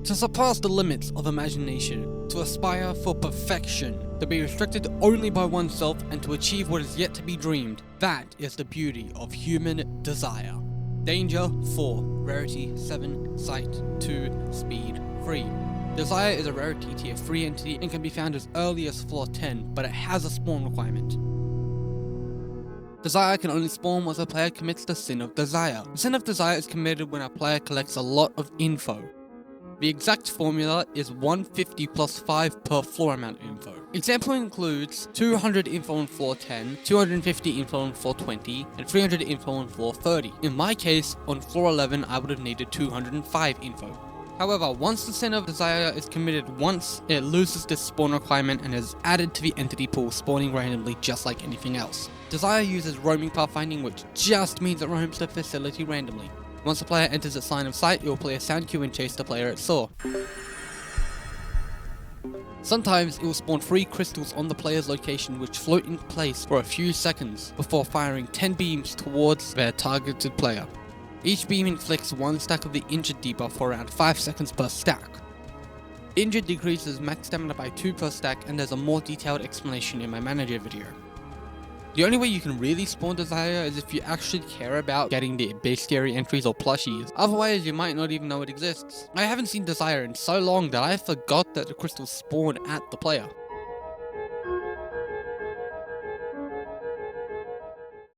To surpass the limits of imagination, to aspire for perfection, to be restricted only by oneself and to achieve what is yet to be dreamed, that is the beauty of human desire. Danger 4, Rarity 7, Sight 2, Speed 3. Desire is a Rarity tier 3 entity and can be found as early as floor 10, but it has a spawn requirement. Desire can only spawn once a player commits the Sin of Desire. The Sin of Desire is committed when a player collects a lot of info. The exact formula is 150 plus 5 per floor amount of info. Example includes 200 info on floor 10, 250 info on floor 20, and 300 info on floor 30. In my case, on floor 11 I would have needed 205 info. However, once the Sin of Desire is committed once, it loses this spawn requirement and is added to the entity pool, spawning randomly just like anything else. Desire uses roaming pathfinding, which just means it roams the facility randomly. Once the player enters its line of sight, it will play a sound cue and chase the player it saw. Sometimes it will spawn 3 crystals on the player's location which float in place for a few seconds before firing 10 beams towards their targeted player. Each beam inflicts 1 stack of the Injured debuff for around 5 seconds per stack. Injured decreases max stamina by 2 per stack, and there's a more detailed explanation in my manager video. The only way you can really spawn Desire is if you actually care about getting the bestiary entries or plushies, otherwise you might not even know it exists. I haven't seen Desire in so long that I forgot that the crystals spawn at the player.